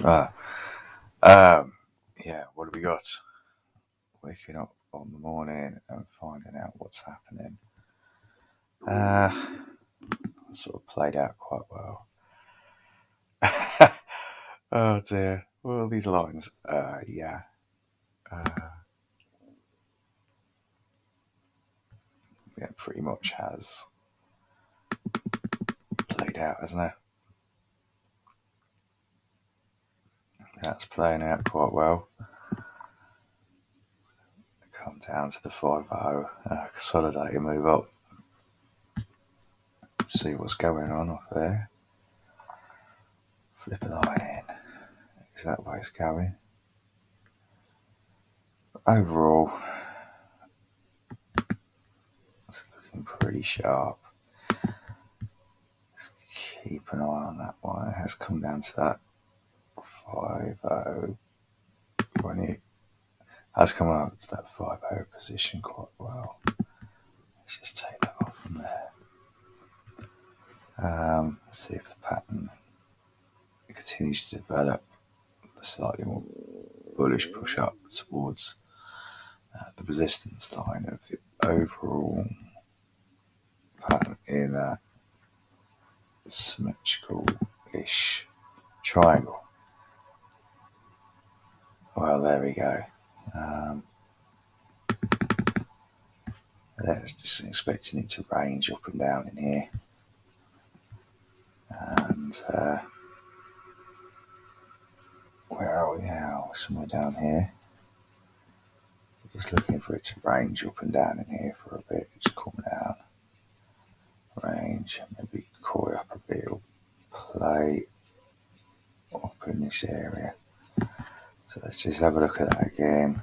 uh, um, yeah, what have we got? Waking up on the morning and finding out what's happening. Sort of played out quite well. Oh dear. Well, these lines. Yeah. Yeah, pretty much has played out, hasn't it? That's playing out quite well. Come down to the 5-0. Consolidate and move up. See what's going on off there. Flip a line in. Is that where it's going? Overall, it's looking pretty sharp. Let's keep an eye on that one. It has come down to that 5-0 when it has come up to that 5-0 position quite well. Let's just take that off from there. Let's see if the pattern continues to develop a slightly more bullish push up towards the resistance line of the overall pattern in a symmetrical-ish triangle. Well, there we go. That's just expecting it to range up and down in here. And where are we now? Somewhere down here. Just looking for it to range up and down in here for a bit. Just come down. Range. Maybe coil up a bit. Or play up in this area. So let's just have a look at that again.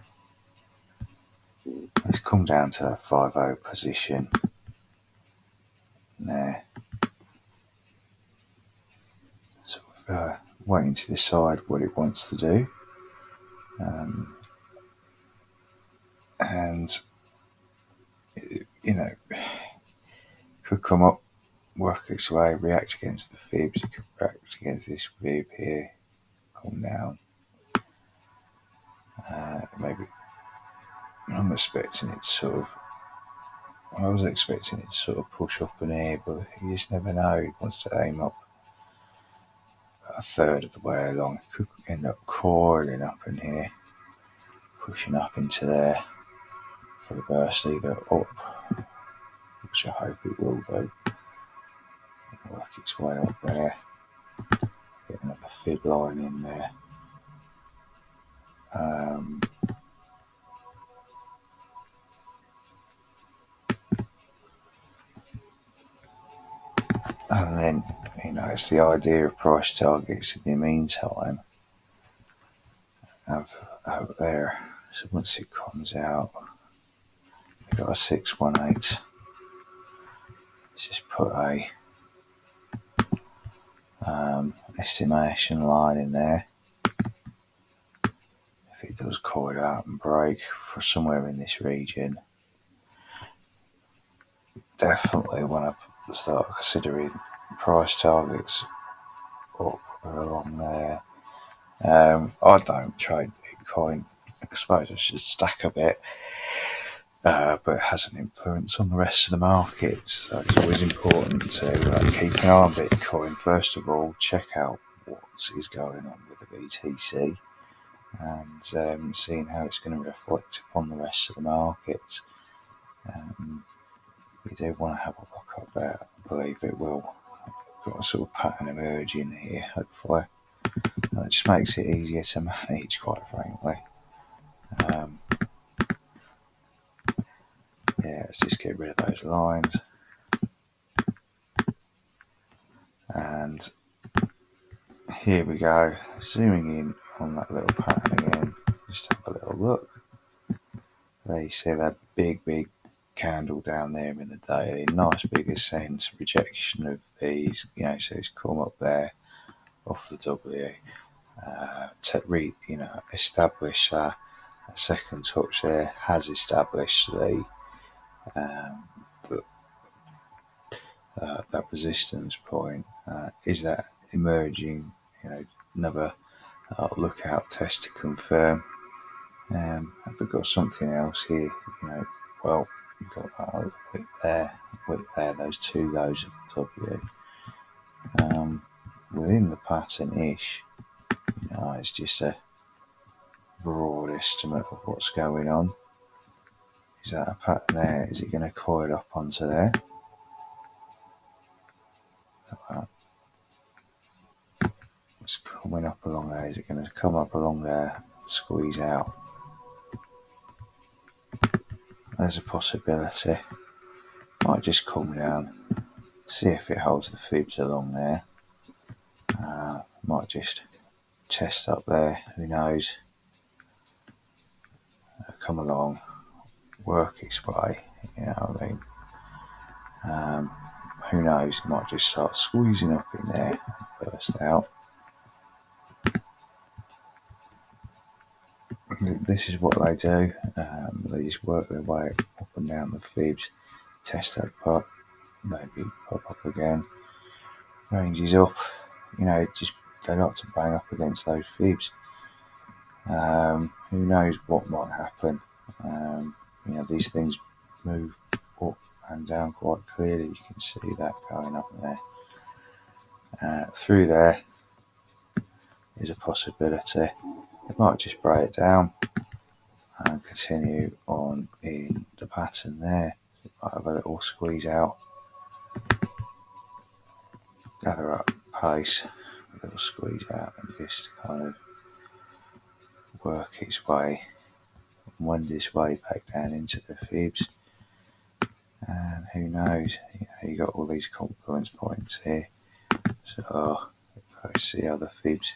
Let's come down to that 5-0 position. There. Sort of waiting to decide what it wants to do. And, you know, could come up, work its way, react against the fibs. It could react against this fib here, come down. Maybe I'm expecting it I was expecting it to sort of push up in here, but you just never know. It wants to aim up a third of the way along. It could end up coiling up in here, pushing up into there for a burst either up, which I hope it will do. Work its way up there, get another fib line in there. And then, it's the idea of price targets in the meantime. Have out there. So once it comes out, we've got a 618. Let's just put a estimation line in there. If it does coil out and break for somewhere in this region, definitely want to start considering price targets up or along there. I don't trade Bitcoin. I suppose I should stack a bit, but it has an influence on the rest of the market. So it's always important to keep an eye on Bitcoin. First of all, check out what is going on with the BTC and seeing how it's going to reflect upon the rest of the market. You do want to have a look up there. I believe it will. Got a sort of pattern emerging here, hopefully. That just makes it easier to manage, quite frankly. Let's just get rid of those lines. And here we go. Zooming in on that little pattern again. Just have a little look. There you see that big candle down there in the daily. Nice big ascent, rejection of these. So it's come up there off the W. Establish that second touch there has established that resistance point. Is that emerging another lookout test to confirm. Have we got something else here? Well, you've got that wick there, those two lows at the top of it. Within the pattern-ish, it's just a broad estimate of what's going on. Is that a pattern there? Is it going to coil up onto there? It's coming up along there. Is it going to come up along there, squeeze out? There's a possibility. Might just come down, see if it holds the fibs along there. Might just test up there, who knows. Come along, work its way, you know what I mean. Who knows, it might just start squeezing up in there, burst out. This is what they do. They just work their way up and down the fibs, test that pop, maybe pop up again, ranges up. Just they like to bang up against those fibs. Who knows what might happen? These things move up and down quite clearly. You can see that going up there. Through there is a possibility. It might just break it down and continue on in the pattern there. It might have a little squeeze out, gather up pace, a little squeeze out, and just kind of work its way, wend its way back down into the fibs. And who knows, you got all these confluence points here. So I see how the fibs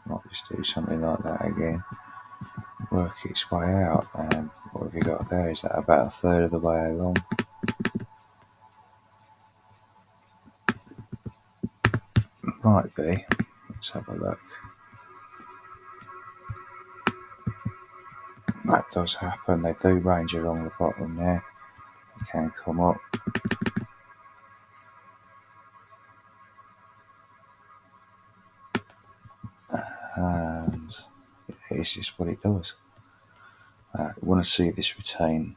might just do something like that again, work its way out. And what have you got there? Is that about a third of the way along? Might be. Let's have a look. That does happen. They do range along the bottom there. They can come up. And it's just what it does. You want to see this retain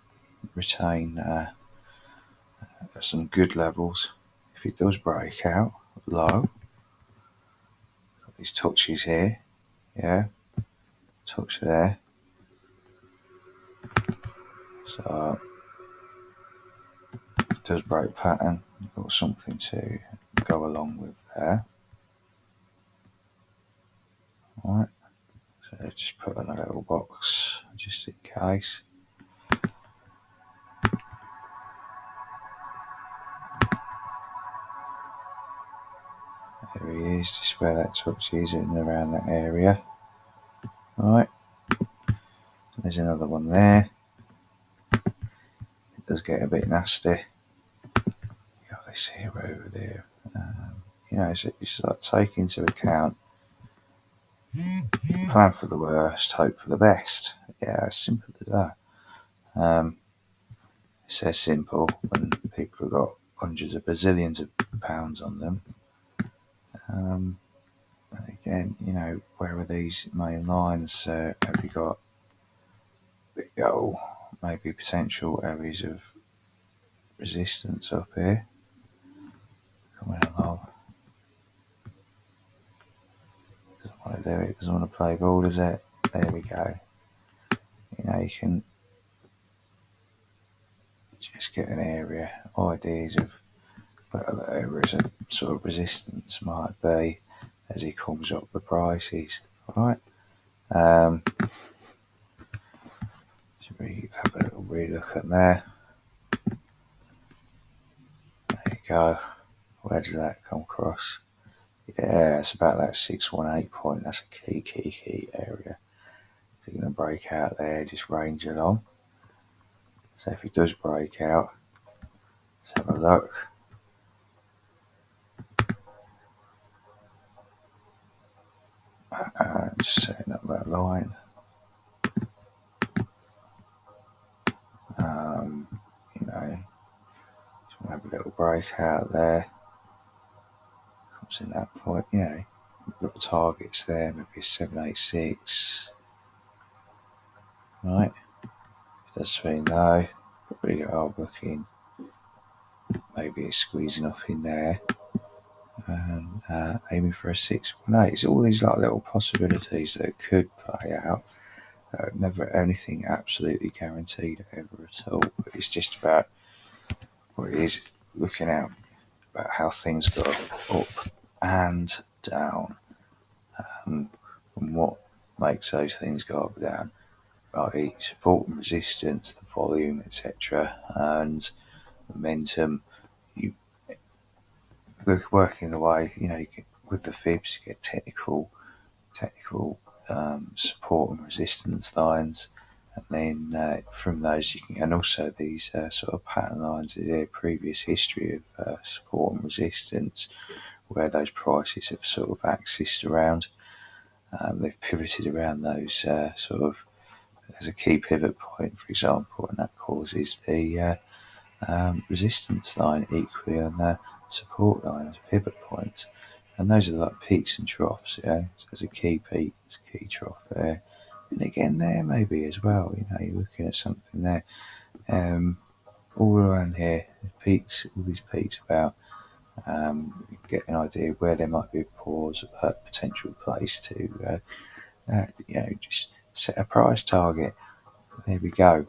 some good levels. If it does break out low, got these touches here, touch there. So if it does break pattern, you've got something to go along with there. Alright, so just put in a little box just in case. There he is, just where that touch is and around that area. Alright, there's another one there. It does get a bit nasty. You got this here over there. It's like take into account, plan for the worst, hope for the best. Yeah, as simple as that. It's so simple when people have got hundreds of bazillions of pounds on them. And again, where are these main lines? Have you got maybe potential areas of resistance up here? Coming along. Doesn't want to do it, doesn't want to play ball, does it? There we go. You can just get an area, ideas of where the areas of sort of resistance might be as he comes up the prices. Right. Should we have a little relook at there? There you go. Where does that come across? Yeah, it's about that 618 point. That's a key area. So you're going to break out there, just range along. So if it does break out, let's have a look. Just setting up that line. Just want to have a little break out there. Comes in that point, We've got targets there, maybe a 786. Right, that's mean though. Pretty hard looking. Maybe it's squeezing up in there. And aiming for a 618. It's all these like little possibilities that could play out. Never anything absolutely guaranteed ever at all. But it's just about what it is, looking out about how things go up and down, and what makes those things go up and down, i.e. support and resistance, the volume, etc., and momentum. You look working away, you get, with the fibs, you get technical support and resistance lines, and then from those you can, and also these sort of pattern lines, their previous history of support and resistance, where those prices have sort of axised around. They've pivoted around those sort of, as a key pivot point, for example, and that causes the resistance line equally on the support line as a pivot point. And those are like peaks and troughs, So there's a key peak, there's a key trough there. And again there maybe as well, you're looking at something there. All around here, peaks, all these peaks about, get an idea where there might be a pause, a potential place to, just set a price target. There we go.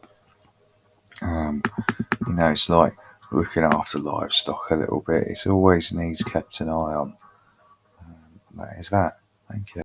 It's like looking after livestock a little bit. It always needs kept an eye on. That is that. Thank you.